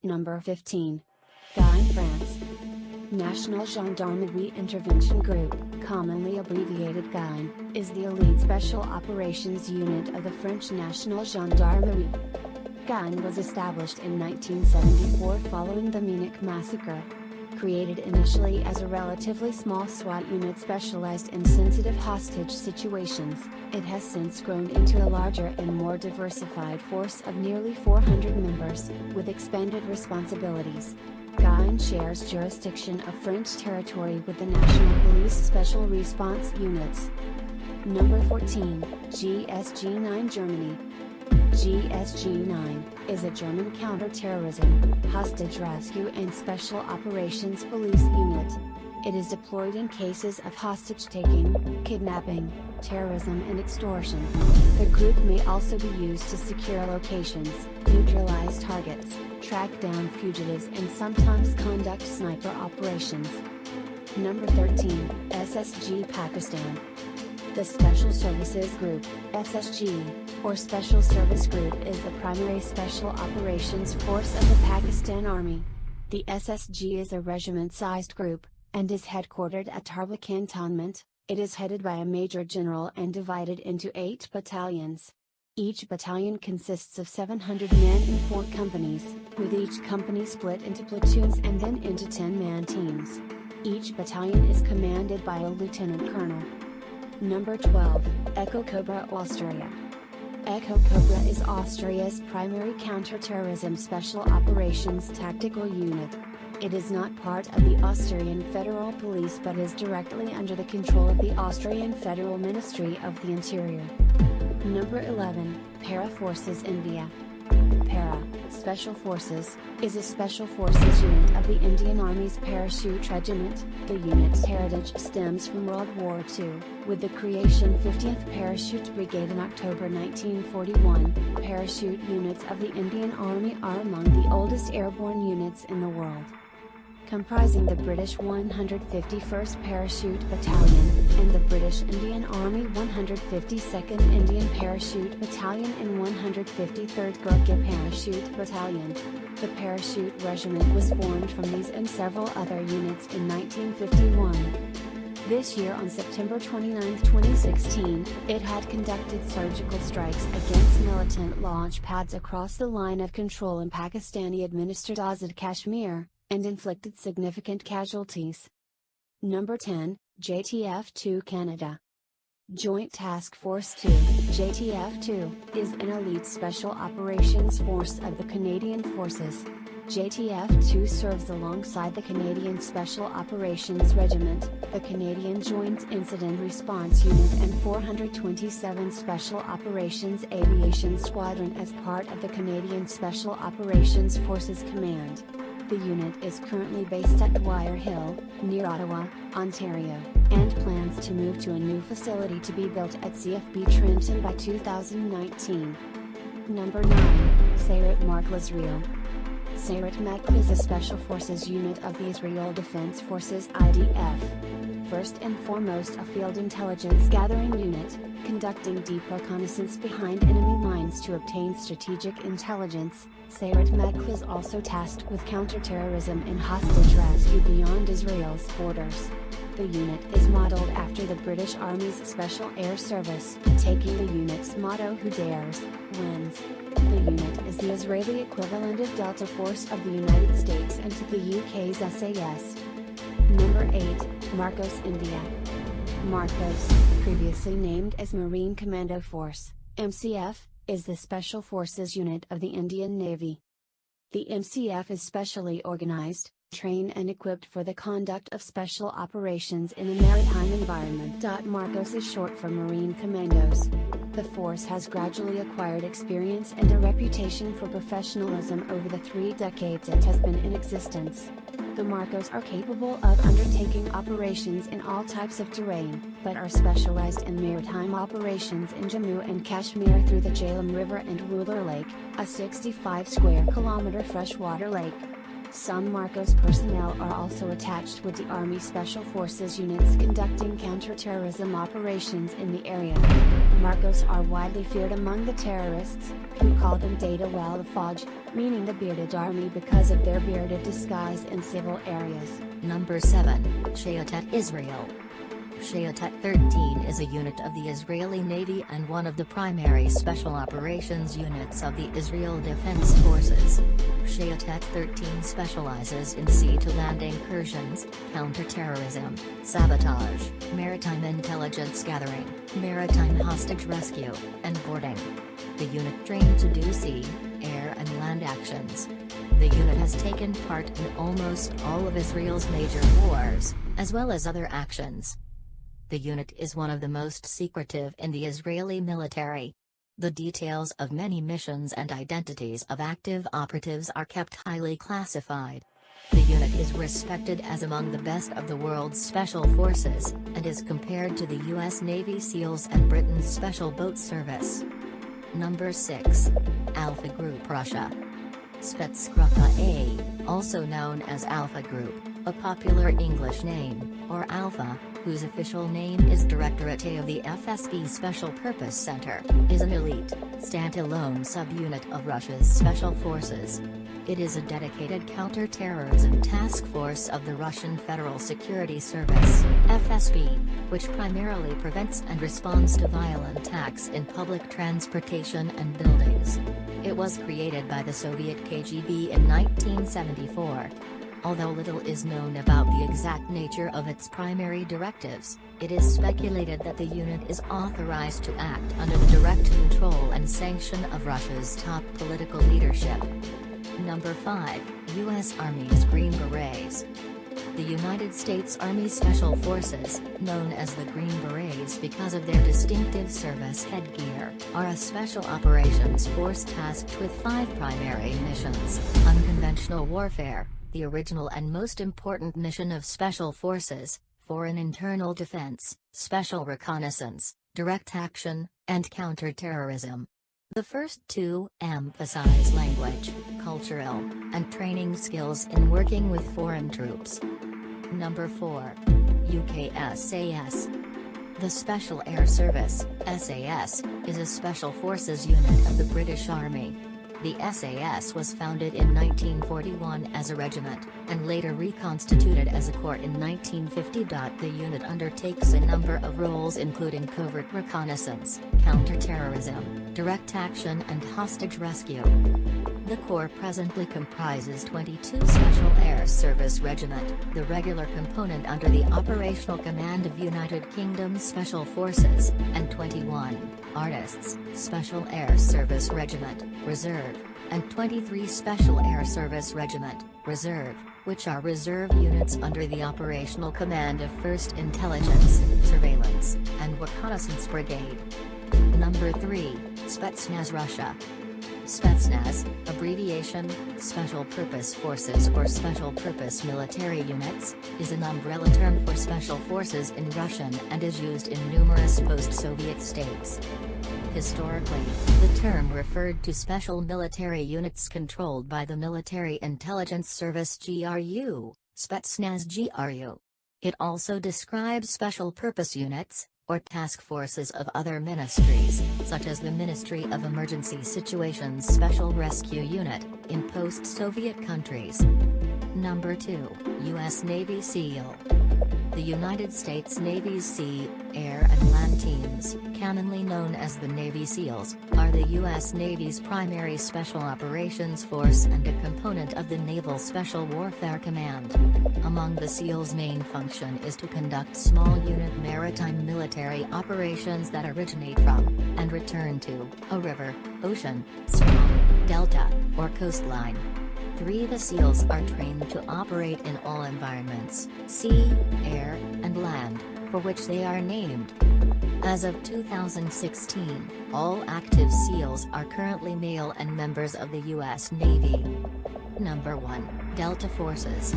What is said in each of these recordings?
Number 15. GIN France. National Gendarmerie Intervention Group, commonly abbreviated GIN, is the elite special operations unit of the French National Gendarmerie. GIN was established in 1974 following the Munich massacre. Created initially as a relatively small SWAT unit specialized in sensitive hostage situations, it has since grown into a larger and more diversified force of nearly 400 members, with expanded responsibilities. GIN shares jurisdiction of French territory with the National Police Special Response Units. Number 14, GSG-9 Germany. GSG-9 is a German counter-terrorism, hostage rescue and special operations police unit. It is deployed in cases of hostage-taking, kidnapping, terrorism and extortion. The group may also be used to secure locations, neutralize targets, track down fugitives and sometimes conduct sniper operations. Number 13, SSG Pakistan. The Special Services Group, SSG, or Special Service Group is the primary special operations force of the Pakistan Army. The SSG is a regiment-sized group, and is headquartered at Tarbes Cantonment. It is headed by a major general and divided into 8 battalions. Each battalion consists of 700 men in 4 companies, with each company split into platoons and then into 10-man teams. Each battalion is commanded by a lieutenant colonel. Number 12, Echo Cobra Austria. Echo Cobra is Austria's primary counter-terrorism special operations tactical unit. It is not part of the Austrian Federal Police but is directly under the control of the Austrian Federal Ministry of the Interior. Number 11, Para Forces India. Para, Special Forces, is a special forces unit of the Indian Army's Parachute Regiment. The unit's heritage stems from World War II, with the creation 50th Parachute Brigade in October 1941. Parachute units of the Indian Army are among the oldest airborne units in the world. Comprising the British 151st Parachute Battalion, and the British Indian Army 152nd Indian Parachute Battalion and 153rd Gurkha Parachute Battalion. The Parachute Regiment was formed from these and several other units in 1951. This year on September 29, 2016, it had conducted surgical strikes against militant launch pads across the line of control in Pakistani-administered Azad Kashmir, and inflicted significant casualties. Number 10, JTF-2 Canada. Joint Task Force 2, JTF-2, is an elite special operations force of the Canadian Forces. JTF-2 serves alongside the Canadian Special Operations Regiment, the Canadian Joint Incident Response Unit and 427 Special Operations Aviation Squadron as part of the Canadian Special Operations Forces Command. The unit is currently based at Dwyer Hill, near Ottawa, Ontario, and plans to move to a new facility to be built at CFB Trenton by 2019. Number 9, Sayeret Matkal Israel. Sayeret Matkal is a Special Forces unit of the Israel Defense Forces IDF. First and foremost a field intelligence gathering unit, conducting deep reconnaissance behind enemy lines to obtain strategic intelligence. Sayeret Matkal is also tasked with counterterrorism and hostage rescue beyond Israel's borders. The unit is modeled after the British Army's Special Air Service, taking the unit's motto "Who dares, wins." The unit is the Israeli equivalent of Delta Force of the United States and to the UK's SAS. Number 8, Marcos India. Marcos, previously named as Marine Commando Force, MCF, is the Special Forces unit of the Indian Navy. The MCF is specially organized, trained and equipped for the conduct of special operations in a maritime environment. Marcos is short for Marine Commandos. The force has gradually acquired experience and a reputation for professionalism over the 3 decades it has been in existence. The Marcos are capable of undertaking operations in all types of terrain, but are specialized in maritime operations in Jammu and Kashmir through the Jhelum River and Ruler Lake, a 65 square kilometer freshwater lake. Some Marcos personnel are also attached with the Army Special Forces units conducting counter-terrorism operations in the area. Marcos are widely feared among the terrorists, who call them Data Wal Fauj. meaning the bearded army because of their bearded disguise in civil areas. Number 7, Shayetet Israel. Shayetet 13 is a unit of the Israeli Navy and one of the primary special operations units of the Israel Defense Forces. Shayetet 13 specializes in sea-to-land incursions, counterterrorism, sabotage, maritime intelligence gathering, maritime hostage rescue, and boarding. The unit trained to do sea, air and land actions. The unit has taken part in almost all of Israel's major wars, as well as other actions. The unit is one of the most secretive in the Israeli military. The details of many missions and identities of active operatives are kept highly classified. The unit is respected as among the best of the world's special forces, and is compared to the U.S. Navy SEALs and Britain's Special Boat Service. Number 6. Alpha Group Russia. Spetsgruppe A, also known as Alpha Group, a popular English name, or Alpha, whose official name is Directorate A of the FSB Special Purpose Center, is an elite, standalone subunit of Russia's special forces. It is a dedicated counter-terrorism task force of the Russian Federal Security Service, FSB, which primarily prevents and responds to violent attacks in public transportation and buildings. It was created by the Soviet KGB in 1974. Although little is known about the exact nature of its primary directives, it is speculated that the unit is authorized to act under the direct control and sanction of Russia's top political leadership. Number 5, U.S. Army's Green Berets. The United States Army Special Forces, known as the Green Berets because of their distinctive service headgear, are a special operations force tasked with 5 primary missions: unconventional warfare, the original and most important mission of Special Forces, foreign internal defense, special reconnaissance, direct action, and counterterrorism. The first 2 emphasize language, cultural, and training skills in working with foreign troops. Number 4. UKSAS. The Special Air Service, SAS, is a special forces unit of the British Army. The SAS was founded in 1941 as a regiment, and later reconstituted as a corps in 1950. The unit undertakes a number of roles including covert reconnaissance, counterterrorism, direct action and hostage rescue. The corps presently comprises 22 Special Air Service Regiment, the regular component under the operational command of United Kingdom Special Forces, and 21 Artists, Special Air Service Regiment, Reserve, and 23 Special Air Service Regiment, Reserve, which are reserve units under the operational command of 1st Intelligence, Surveillance, and Reconnaissance Brigade. Number 3, Spetsnaz Russia. Spetsnaz, abbreviation, Special Purpose Forces or Special Purpose Military Units, is an umbrella term for special forces in Russian and is used in numerous post-Soviet states. Historically, the term referred to special military units controlled by the Military Intelligence Service GRU, Spetsnaz GRU. It also describes special purpose units, or task forces of other ministries, such as the Ministry of Emergency Situations Special Rescue Unit, in post-Soviet countries. Number 2, U.S. Navy SEAL. The United States Navy's sea, air and land teams, commonly known as the Navy SEALs, are the U.S. Navy's primary special operations force and a component of the Naval Special Warfare Command. Among the SEALs' main function is to conduct small unit maritime military operations that originate from, and return to, a river, ocean, swamp, delta, or coastline. The SEALs are trained to operate in all environments, sea, air, and land, for which they are named. As of 2016, all active SEALs are currently male and members of the U.S. Navy. Number 1, Delta Forces.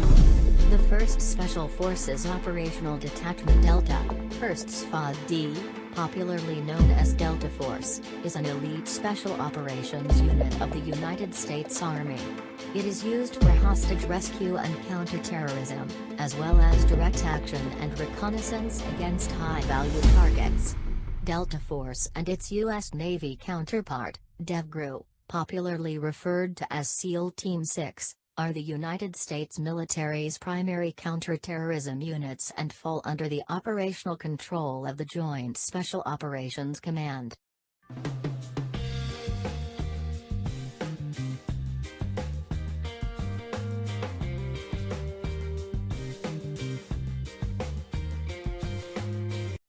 The 1st Special Forces Operational Detachment Delta, 1st SFOD-D, popularly known as Delta Force, is an elite special operations unit of the United States Army. It is used for hostage rescue and counterterrorism, as well as direct action and reconnaissance against high-value targets. Delta Force and its U.S. Navy counterpart, DevGRU, popularly referred to as SEAL Team 6, are the United States military's primary counterterrorism units and fall under the operational control of the Joint Special Operations Command.